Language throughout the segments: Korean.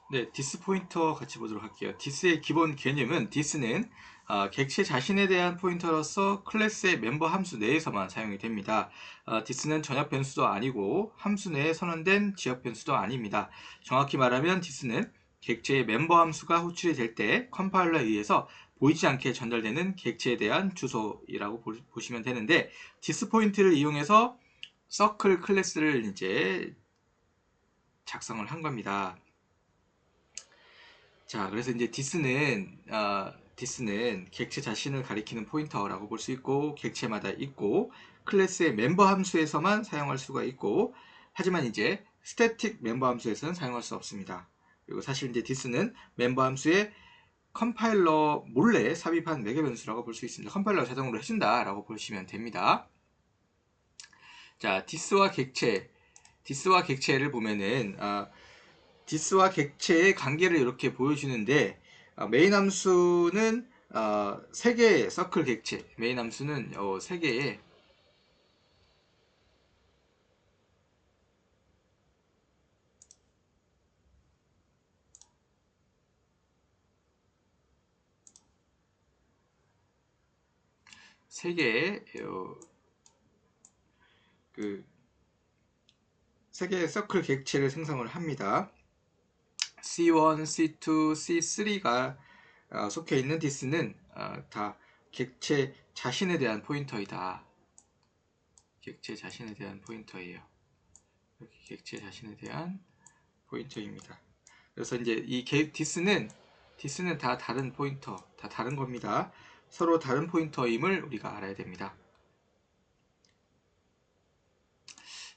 네, 디스 포인터 같이 보도록 할게요. 디스의 기본 개념은 디스는 객체 자신에 대한 포인터로서 클래스의 멤버 함수 내에서만 사용이 됩니다. 디스는 전역 변수도 아니고 함수 내에 선언된 지역 변수도 아닙니다. 정확히 말하면 디스는 객체의 멤버 함수가 호출이 될 때 컴파일러에 의해서 보이지 않게 전달되는 객체에 대한 주소이라고 보시면 되는데, 디스 포인트를 이용해서 서클 클래스를 이제 작성을 한 겁니다. 자, 그래서 이제 디스는 객체 자신을 가리키는 포인터라고 볼 수 있고, 객체마다 있고, 클래스의 멤버 함수에서만 사용할 수가 있고, 하지만 이제 스태틱 멤버 함수에서는 사용할 수 없습니다. 그리고 사실 이제 디스는 멤버 함수에 컴파일러 몰래 삽입한 매개 변수라고 볼 수 있습니다. 컴파일러가 자동으로 해준다라고 보시면 됩니다. 자, 디스와 객체를 보면은, 디스와 객체의 관계를 이렇게 보여주는데, 메인 함수는 3개의 서클 객체, 메인 함수는 3개의 세 개의 그 3개의 서클 객체를 생성을 합니다. C1, C2, C3가 속해 있는 디스는 다 객체 자신에 대한 포인터이다. 객체 자신에 대한 포인터예요. 이렇게 객체 자신에 대한 포인터입니다. 그래서 이제 이 디스는 다 다른 포인터, 다 다른 겁니다. 서로 다른 포인터임을 우리가 알아야 됩니다.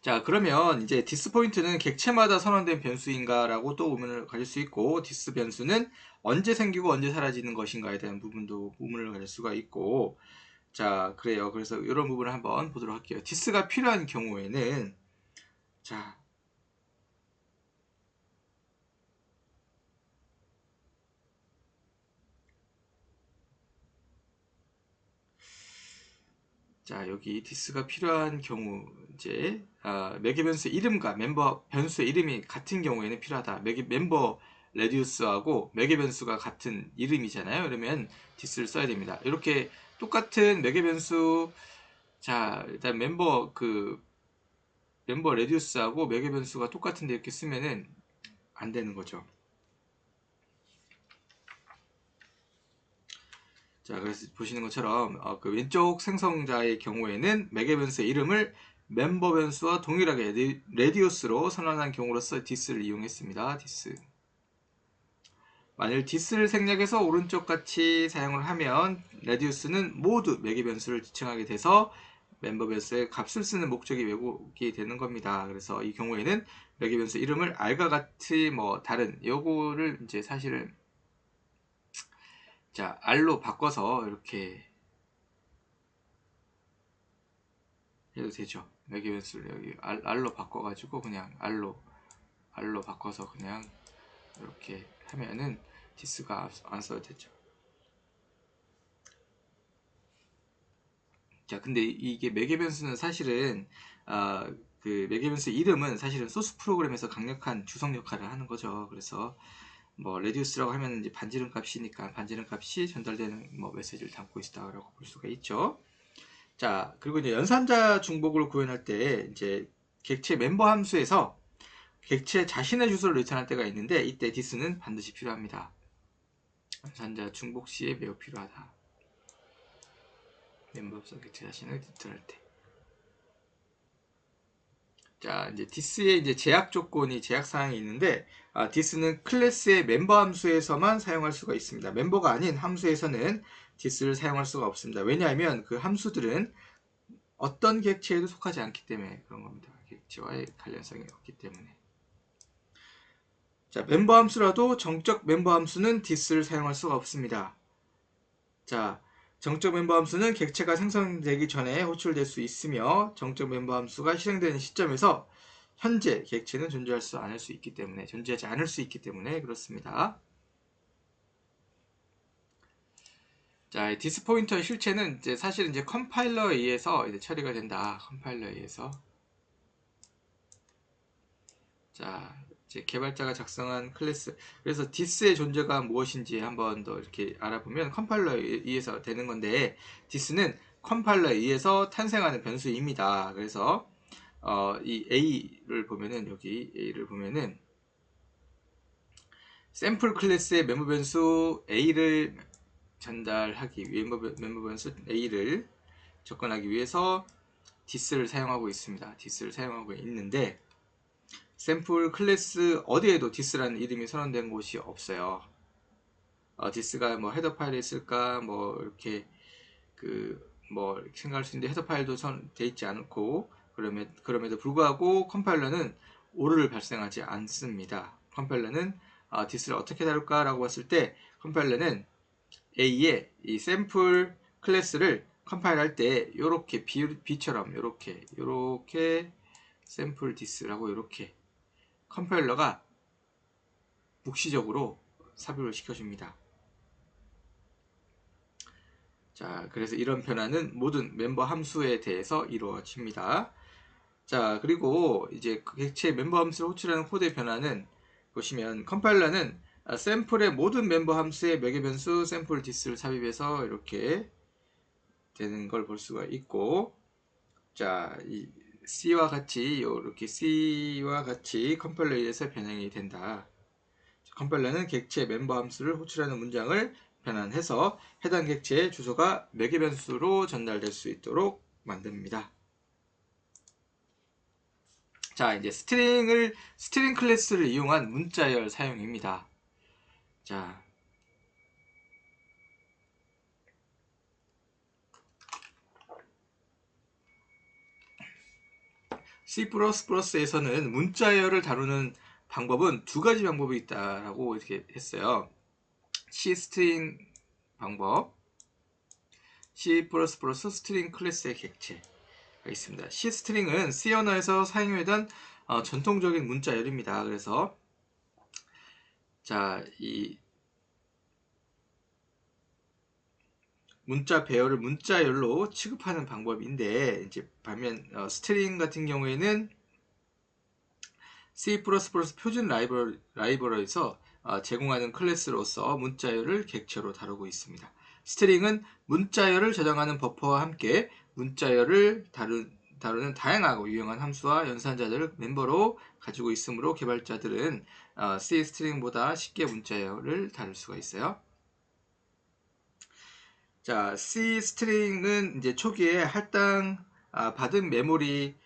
자, 그러면 이제 디스 포인트는 객체마다 선언된 변수인가라고 또 의문을 가질 수 있고, 디스 변수는 언제 생기고 언제 사라지는 것인가에 대한 부분도 의문을 가질 수가 있고, 자, 그래요. 그래서 이런 부분을 한번 보도록 할게요. 디스가 필요한 경우에는, 자, 여기 디스가 필요한 경우, 이제, 매개 변수 이름과 멤버 변수의 이름이 같은 경우에는 필요하다. 멤버 레디우스하고 매개 변수가 같은 이름이잖아요. 그러면 디스를 써야 됩니다. 이렇게 똑같은 매개 변수, 자, 일단 멤버 레디우스하고 매개 변수가 똑같은데 이렇게 쓰면은 안 되는 거죠. 자, 그래서 보시는 것처럼 그 왼쪽 생성자의 경우에는 매개 변수의 이름을 멤버 변수와 동일하게 레디우스로 선언한 경우로서 디스를 이용했습니다. 디스. 만일 디스를 생략해서 오른쪽 같이 사용을 하면 레디우스는 모두 매개 변수를 지칭하게 돼서 멤버 변수의 값을 쓰는 목적이 왜곡이 되는 겁니다. 그래서 이 경우에는 매개 변수 이름을 R과 같이 뭐 다른 요거를 이제 사실은 자, R로 바꿔서 이렇게 해도 되죠. 매개 변수를 여기 R로 바꿔가지고 그냥 R로 바꿔서 그냥 이렇게 하면은 디스가 안 써도 되죠. 자, 근데 이게 매개 변수는 사실은 그 매개 변수 이름은 사실은 소스 프로그램에서 강력한 주석 역할을 하는 거죠. 그래서 뭐 레디우스라고 하면 이제 반지름 값이니까 반지름 값이 전달되는 뭐 메시지를 담고 있다라고 볼 수가 있죠. 자, 그리고 이제 연산자 중복을 구현할 때 이제 객체 멤버 함수에서 객체 자신의 주소를 리턴할 때가 있는데 이때 디스는 반드시 필요합니다. 연산자 중복 시에 매우 필요하다. 멤버 함수 객체 자신을 리턴할 때. 자, 이제 디스의 이제 제약 조건이 제약 사항이 있는데 디스는 클래스의 멤버 함수에서만 사용할 수가 있습니다. 멤버가 아닌 함수에서는 디스를 사용할 수가 없습니다. 왜냐하면 그 함수들은 어떤 객체에도 속하지 않기 때문에 그런 겁니다. 객체와의 관련성이 없기 때문에. 자, 멤버 함수라도 정적 멤버 함수는 디스를 사용할 수가 없습니다. 자, 정적 멤버 함수는 객체가 생성되기 전에 호출될 수 있으며 정적 멤버 함수가 실행되는 시점에서 현재 객체는 존재하지 않을 수 있기 때문에 그렇습니다. 자, 디스 포인터의 실체는 이제 사실은 이제 컴파일러에 의해서 이제 처리가 된다. 컴파일러에 의해서. 자, 이제 개발자가 작성한 클래스. 그래서 this의 존재가 무엇인지 한번 더 이렇게 알아보면 컴파일러에 의해서 되는 건데, this는 컴파일러에 의해서 탄생하는 변수입니다. 그래서 이 A를 보면은, 여기 A를 보면은 샘플 클래스의 멤버 변수 A를 전달하기 위해, 멤버 변수 A를 접근하기 위해서 this를 사용하고 있습니다. this를 사용하고 있는데, 샘플 클래스 어디에도 this라는 이름이 선언된 곳이 없어요. this가 뭐 헤더 파일에 있을까, 뭐 이렇게 뭐 생각할 수 있는데, 헤더 파일도 돼 있지 않고, 그럼에도 불구하고 컴파일러는 오류를 발생하지 않습니다. 컴파일러는 this를 어떻게 다룰까라고 봤을 때, 컴파일러는 A의 이 샘플 클래스를 컴파일할 때 이렇게 B처럼 이렇게 샘플 this라고 이렇게 컴파일러가 묵시적으로 삽입을 시켜줍니다. 자, 그래서 이런 변화는 모든 멤버 함수에 대해서 이루어집니다. 자, 그리고 이제 객체 멤버 함수를 호출하는 코드의 변화는, 보시면 컴파일러는 샘플의 모든 멤버 함수의 매개 변수 샘플 this를 삽입해서 이렇게 되는 걸 볼 수가 있고, 자, 이 C와 같이 이렇게 C와 같이 컴파일러에 의해서 변형이 된다. 컴파일러는 객체 멤버 함수를 호출하는 문장을 변환해서 해당 객체의 주소가 매개 변수로 전달될 수 있도록 만듭니다. 자, 이제 스트링 클래스를 이용한 문자열 사용입니다. 자, C++에서는 문자열을 다루는 방법은 두 가지 방법이 있다라고 이렇게 했어요. C 스트링 방법, C++ 스트링 클래스의 객체가 있습니다. C 스트링은 C 언어에서 사용되던 전통적인 문자열입니다. 그래서 자, 이 문자 배열을 문자열로 취급하는 방법인데, 이제 반면 스트링 같은 경우에는 C++ 표준 라이브러리에서 제공하는 클래스로서 문자열을 객체로 다루고 있습니다. 스트링은 문자열을 저장하는 버퍼와 함께 문자열을 다루는 다양하고 유용한 함수와 연산자들을 멤버로 가지고 있으므로 개발자들은 C 스트링보다 쉽게 문자열을 다룰 수가 있어요. 자, C 스트링은 이제 초기에 할당 받은 메모리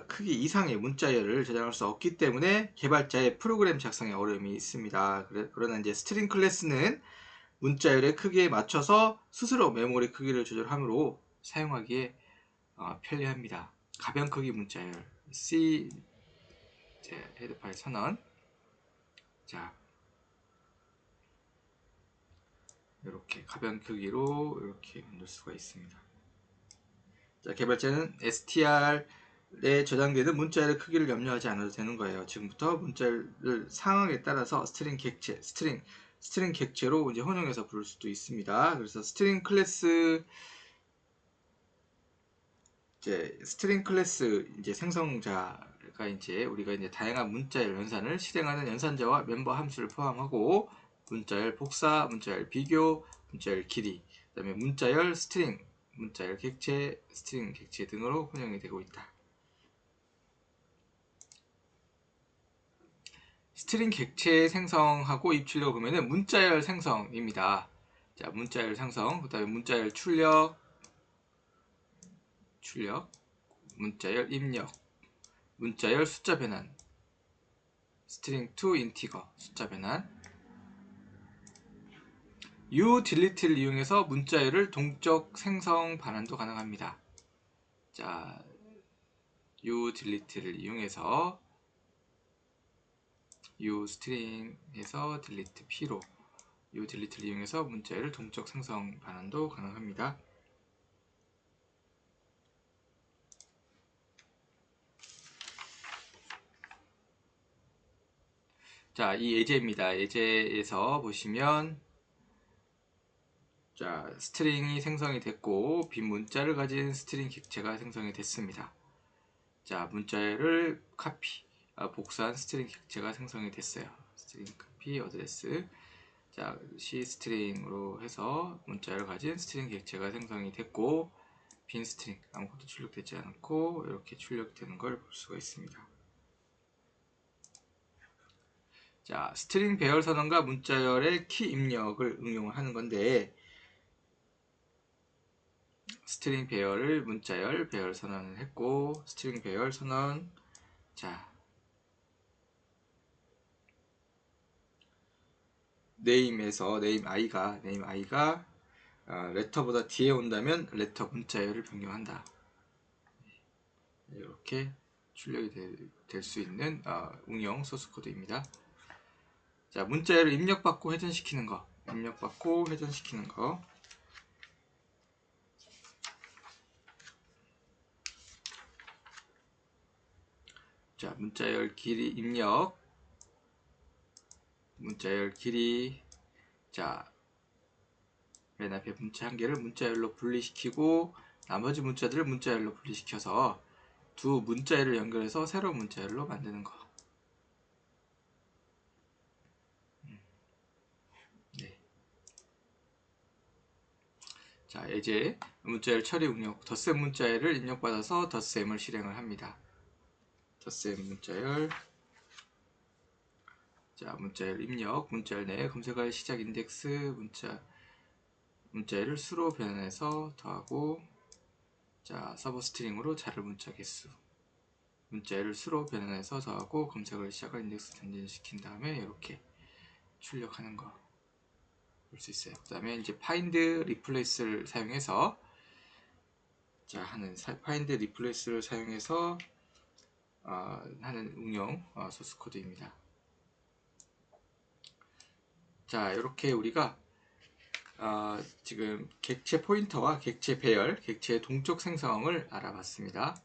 크기 이상의 문자열을 저장할 수 없기 때문에 개발자의 프로그램 작성에 어려움이 있습니다. 그러나 이제 스트링 클래스는 문자열의 크기에 맞춰서 스스로 메모리 크기를 조절하므로 사용하기에 편리합니다. 가변 크기 문자열 C 헤드 파일 선언. 자, 이렇게 가변 크기로 이렇게 만들 수가 있습니다. 자, 개발자는 str에 저장되는 문자열의 크기를 염려하지 않아도 되는 거예요. 지금부터 문자열 상황에 따라서 스트링 객체로 이제 혼용해서 부를 수도 있습니다. 그래서 스트링 클래스 이제 생성자가 이제 우리가 이제 다양한 문자열 연산을 실행하는 연산자와 멤버 함수를 포함하고, 문자열 복사, 문자열 비교, 문자열 길이, 그다음에 문자열 스트링, 문자열 객체, 스트링 객체 등으로 혼용이 되고 있다. 스트링 객체 생성하고 입출력 보면은 문자열 생성입니다. 자, 문자열 생성, 그다음에 문자열 출력, 문자열 입력, 문자열 숫자 변환, 스트링 to 인티거 숫자 변환, uDelete를 이용해서 문자열을 동적 생성 반환도 가능합니다. 자, uDelete를 이용해서 uString에서 delete p로 uDelete를 이용해서 문자열을 동적 생성 반환도 가능합니다. 자, 이 예제입니다. 예제에서 보시면, 자, 스트링이 생성이 됐고 빈 문자를 가진 스트링 객체가 생성이 됐습니다. 자, 문자열을 카피, 복사한 스트링 객체가 생성이 됐어요. 스트링 p 어드레스. 자, C 스트링으로 해서 문자를 가진 스트링 객체가 생성이 됐고, 빈 스트링 아무것도 출력되지 않고 이렇게 출력되는 걸 볼 수가 있습니다. 자, 스트링 배열 선언과 문자열의 키 입력을 응용하는 건데, 스트링 배열을 문자열 배열 선언을 했고, 스트링 배열 선언. 자, 네임에서 네임 i가 레터보다 뒤에 온다면 레터 문자열을 변경한다. 이렇게 출력이 될 수 있는 응용 소스 코드입니다. 자, 문자열을 입력받고 회전시키는 거. 입력받고 회전시키는 거. 자, 문자열 길이 입력. 문자열 길이. 자, 맨 앞에 문자 한 개를 문자열로 분리시키고 나머지 문자들을 문자열로 분리시켜서 두 문자열을 연결해서 새로운 문자열로 만드는 거. 네. 자, 이제 문자열 처리 응용 덧셈 문자열을 입력받아서 덧셈을 실행을 합니다. 덧셈 문자열. 자, 문자열 입력, 문자열 내 검색어의 시작 인덱스 문자열을 수로 변환해서 더하고, 자, 서버 스트링으로 자를 문자 개수, 문자열을 수로 변환해서 더하고 검색어를 시작할 인덱스 전진시킨 다음에 이렇게 출력하는 거 볼 수 있어요. 그 다음에 이제 find replace를 사용해서 find replace를 사용해서 하는 응용 소스 코드입니다. 자, 이렇게 우리가 지금 객체 포인터와 객체 배열, 객체의 동적 생성을 알아봤습니다.